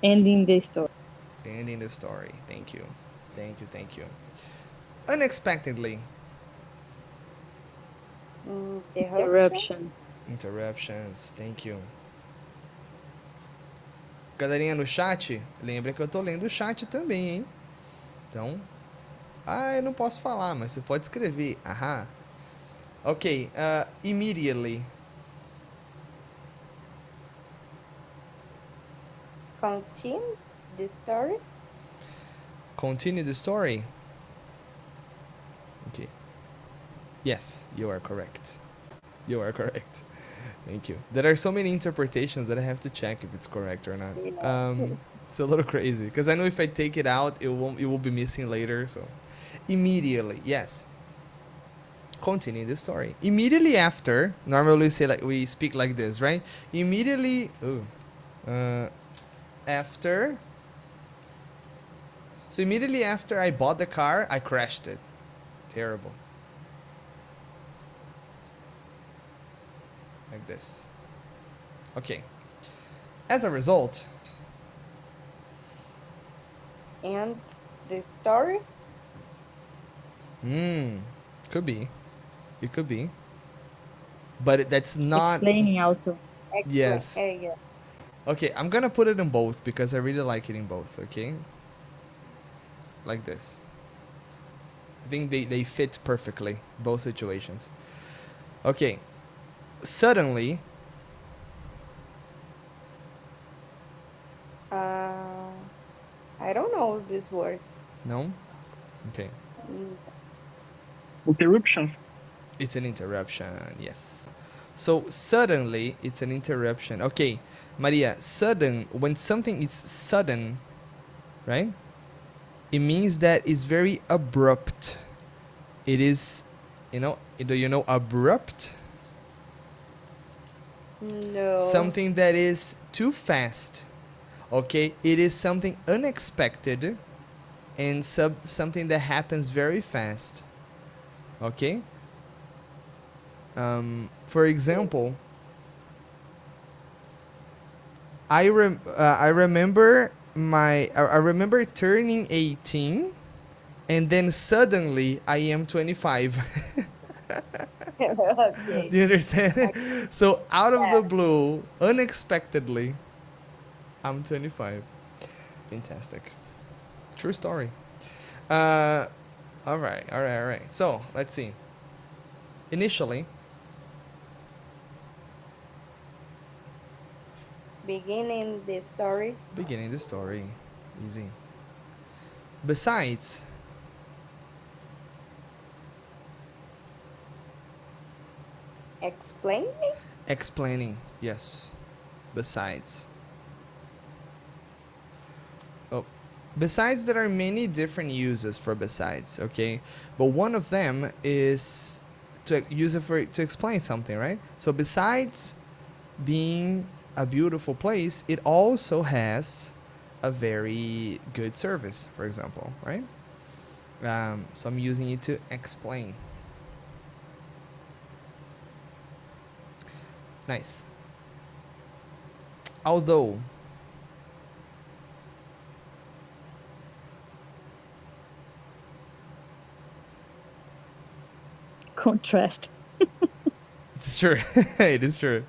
ending the story. Ending the story. Thank you. Thank you. Thank you. Unexpectedly, Interruption. Interruption. interruptions. Thank you. Galerinha no chat, lembra que eu tô lendo o chat também, hein? Então, eu não posso falar, mas você pode escrever. Aham. Ok, immediately. Continue the story. Continue the story. Okay. Yes, you are correct. You are correct. Thank you. There are so many interpretations that I have to check if it's correct or not. Yeah. It's a little crazy because I know if I take it out, it won't. It will be missing later. So, immediately, yes. Continue the story. Immediately after, normally we say like we speak like this, right? Immediately, uh, after. So immediately after I bought the car, I crashed it. Terrible. Like this. Okay. As a result, And the story. hmm, could be. It could be. But that's not. Explaining also. Explain. Yes. Yeah. Okay, I'm gonna put it in both because I really like it in both, okay? Like this. I think they fit perfectly, both situations. Okay. Suddenly, Uh, I don't know this word. no? Okay. Mm, Interruptions. It's an interruption, yes. So suddenly, it's an interruption. Okay, Maria, sudden, when something is sudden, right? It means that it's very abrupt. It is, do you know abrupt? No. Something that is too fast. Okay, it is something unexpected and something that happens very fast. Okay? For example, I remember I remember turning 18 and then suddenly I am 25. Okay. Do you understand? So out of Yeah. the blue, unexpectedly, I'm 25. Fantastic. True story. Uh, all right, all right, all right. So let's see. Initially, Beginning the story. beginning the story, easy. Besides, Explaining. explaining, yes. Besides. Oh, besides, there are many different uses for besides, okay? But one of them is to use it for to explain something, right? So besides being a beautiful place, it also has a very good service, for example, right? So I'm using it to explain. Nice. Although, Contrast. it's true. It is true.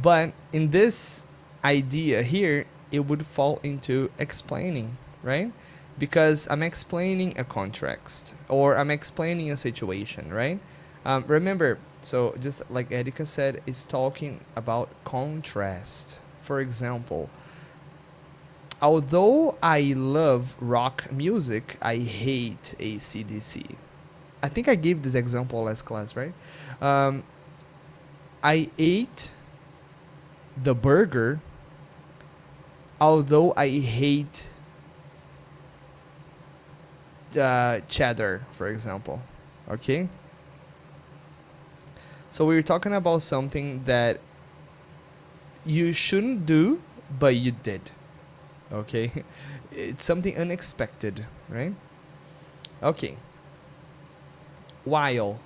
But in this idea here, it would fall into explaining, right? Because I'm explaining a context or I'm explaining a situation, right? Remember, so just like Erika said, it's talking about contrast. For example, although I love rock music, I hate AC/DC. I think I gave this example last class, right? Um, I ate the burger, although I hate cheddar, for example. Okay? So we were talking about something that you shouldn't do, but you did. Okay? It's something unexpected, right? Okay. While.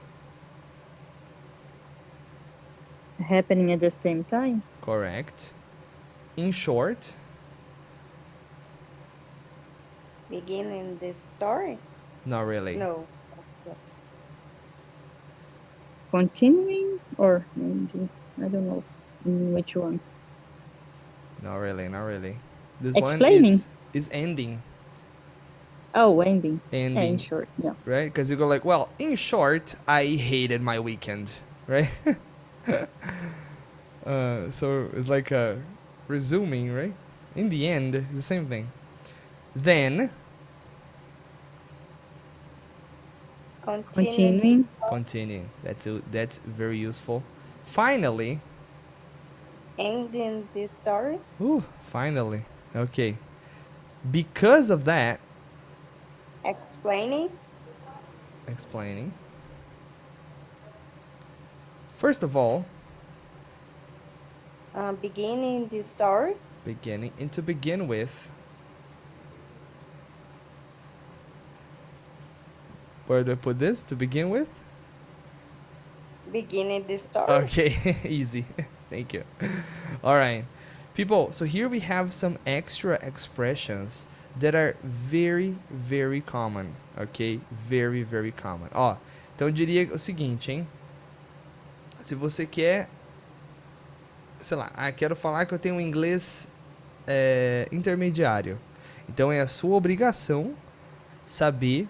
Happening at the same time. Correct. In short. Beginning the story. Not really. No. Continuing or maybe, I don't know which one. Not really, not really. This one Explaining. is ending. Oh, ending. Ending. Yeah, in short, yeah. Right? Because you go like, well, in short, I hated my weekend, right? So it's like a resuming, right? In the end, it's the same thing. Then, Continuing Continuing. continuing. That's very useful. Finally, ending the story. ooh, finally. Okay. Because of that, Explaining. explaining. First of all, Beginning the story. beginning, and to begin with, where do I put this? To begin with? Beginning the story. Okay, easy. Thank you. All right. People, so here we have some extra expressions that are very, very common, ok? Very, very common. Ó, então eu diria o seguinte, hein? Se você quer, sei lá, quero falar que eu tenho um inglês intermediário. Então é a sua obrigação saber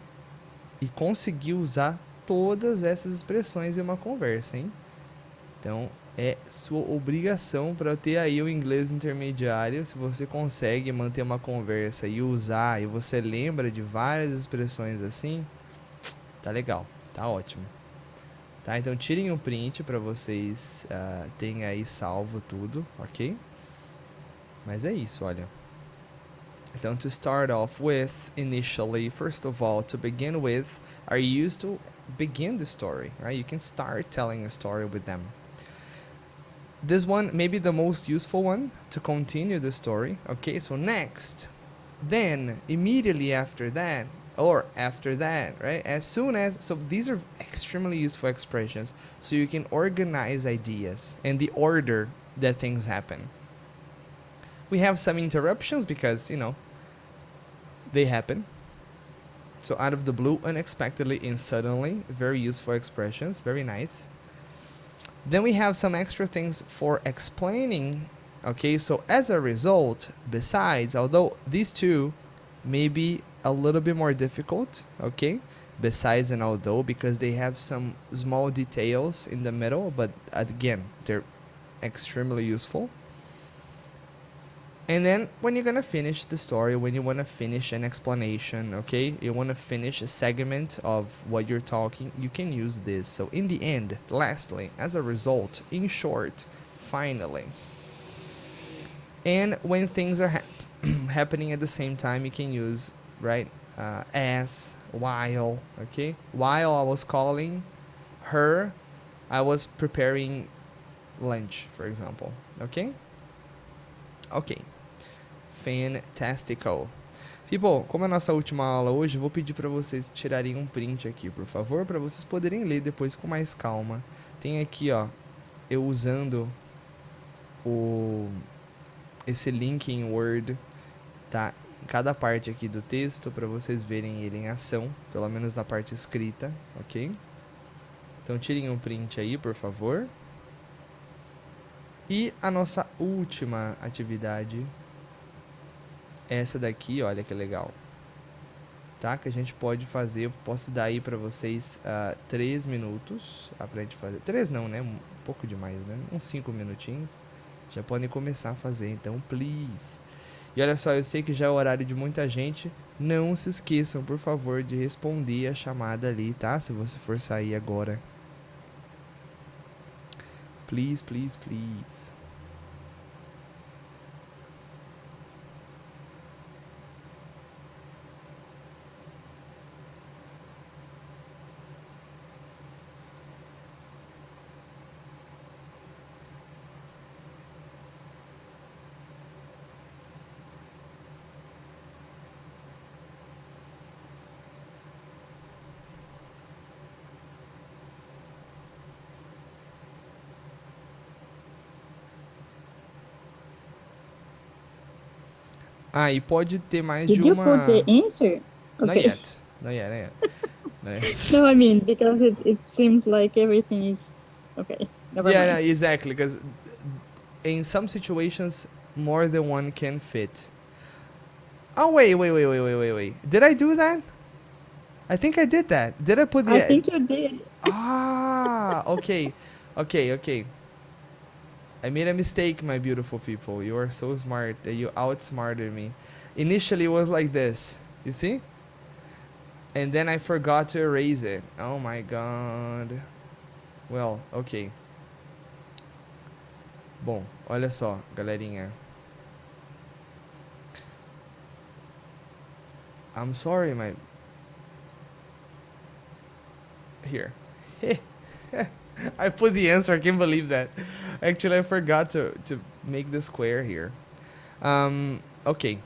e conseguir usar todas essas expressões em uma conversa, hein? Então, é sua obrigação para ter aí o inglês intermediário. Se você consegue manter uma conversa e usar, e você lembra de várias expressões assim, tá legal, tá ótimo. Tá? Então, tirem um print para vocês terem aí salvo tudo, ok? Mas é isso, olha. Então, to start off with, initially, first of all, to begin with, are used to begin the story, right? You can start telling a story with them. This one may be the most useful one to continue the story. Okay, so next, then, immediately after that, or after that, right? As soon as, so these are extremely useful expressions, so you can organize ideas and the order that things happen. We have some interruptions because, you know, they happen. So out of the blue, unexpectedly, and suddenly, very useful expressions, very nice. Then we have some extra things for explaining. Okay, so as a result, besides, although these two may be a little bit more difficult, okay, besides and although, because they have some small details in the middle, but again, they're extremely useful. And then when you're gonna finish the story, when you wanna finish an explanation, okay, you wanna finish a segment of what you're talking, you can use this. So in the end, lastly, as a result, in short, finally. And when things are happening at the same time, you can use, right, as, while, okay? While I was calling her, I was preparing lunch, for example, okay? Ok. Fantastical. People, como é a nossa última aula hoje, eu vou pedir para vocês tirarem um print aqui, por favor, para vocês poderem ler depois com mais calma. Tem aqui, ó, eu usando esse link em Word, tá? Em cada parte aqui do texto, para vocês verem ele em ação, pelo menos na parte escrita, ok? Então tirem um print aí, por favor. E a nossa última atividade, essa daqui, olha que legal, tá? Que a gente pode fazer, eu posso dar aí pra vocês 3 minutos, pra gente fazer, 3 não, né? Um pouco demais, né? Uns 5 minutinhos, já podem começar a fazer, então, please. E olha só, eu sei que já é o horário de muita gente, não se esqueçam, por favor, de responder a chamada ali, tá? Se você for sair agora. Please, please, please. Ah, e pode ter mais Did de you uma... put the answer? Not Okay. yet. Not yet, not yet. Not yet. No, I mean, because it seems like everything is... Okay, never Yeah, no, mind. exactly, because in some situations, more than one can fit. Oh, wait. Did I do that? I think I did that. Did I put the... I think you did. Ah, okay. Okay. I made a mistake, my beautiful people. You are so smart that you outsmarted me. Initially, it was like this. You see? And then I forgot to erase it. Oh my god. Well, ok. Bom, olha só, galerinha. I'm sorry, my... Here. I put the answer. I can't believe that. Actually, I forgot to make the square here. Ok.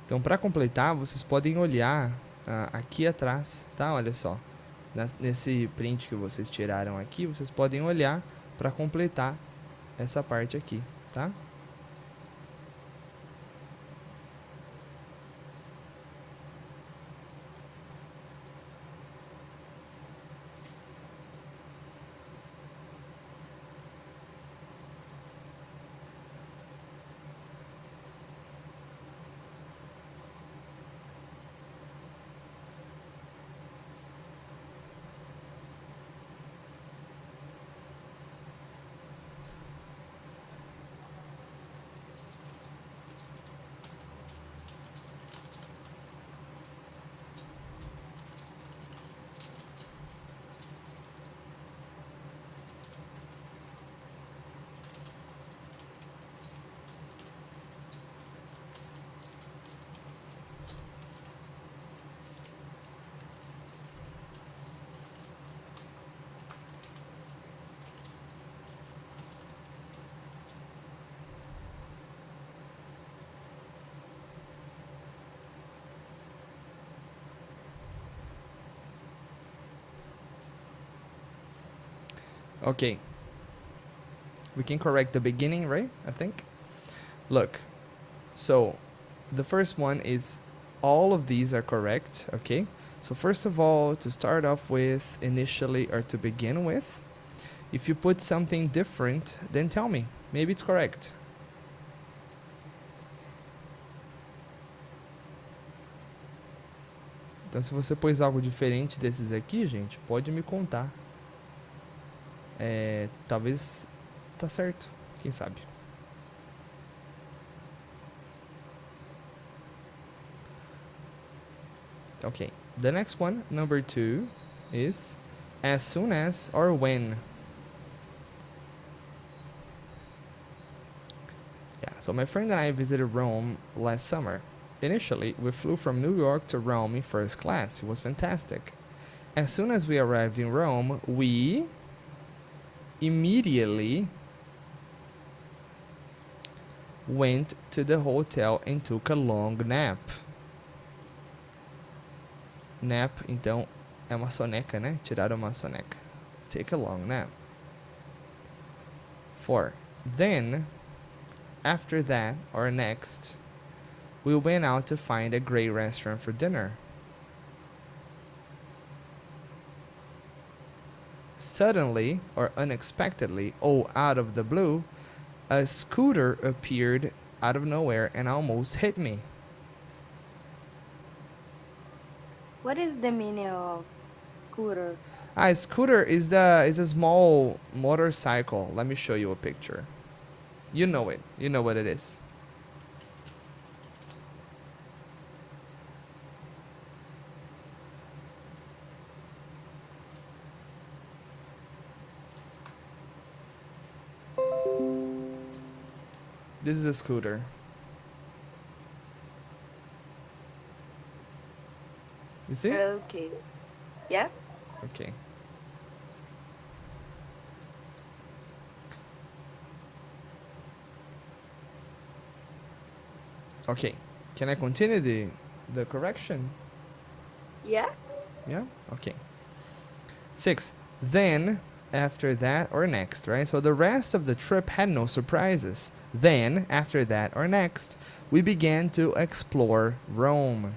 Então, para completar, vocês podem olhar aqui atrás, tá? Olha só. Nesse print que vocês tiraram aqui, vocês podem olhar para completar essa parte aqui, tá? Okay. We can correct the beginning, right? I think. Look. So, the first one is all of these are correct, okay? So first of all, to start off with, initially or to begin with, if you put something different, then tell me. Maybe it's correct. Então, se você pôs algo diferente desses aqui, gente, pode me contar. Talvez tá certo, quem sabe. Okay, the next one, number 2, is as soon as or when. Yeah, so my friend and I visited Rome last summer. Initially, we flew from New York to Rome in first class. It was fantastic. As soon as we arrived in Rome, we immediately went to the hotel and took a long nap. Nap, então, é uma soneca, né? Tiraram uma soneca. Take a long nap. 4. Then, after that, or next, we went out to find a great restaurant for dinner. Suddenly, or unexpectedly, out of the blue, a scooter appeared out of nowhere and almost hit me. What is the meaning of scooter? Scooter is a small motorcycle. Let me show you a picture. You know it. You know what it is. This is a scooter. You see? Okay. Yeah? Okay. Okay. Can I continue the correction? Yeah? Yeah? Okay. 6. Then, after that or next, right? So the rest of the trip had no surprises. Then, after that or next, we began to explore Rome.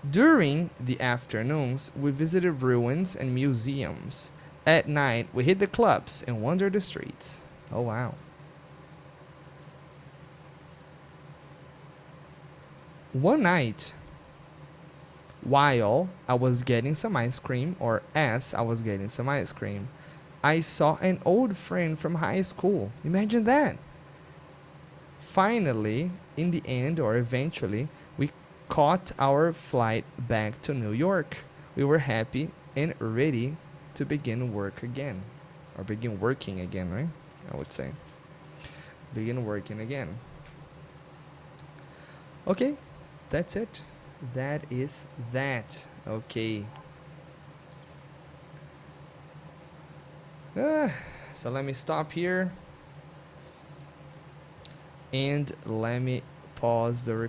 During the afternoons, we visited ruins and museums. At night, we hit the clubs and wandered the streets. Oh, wow. One night, while I was getting some ice cream, or as I was getting some ice cream, I saw an old friend from high school. Imagine that. Finally, in the end, or eventually, we caught our flight back to New York. We were happy and ready to begin work again. Or begin working again, right? I would say. Begin working again. Okay, that's it. That is that. Okay. Uh, so let me stop here and let me pause the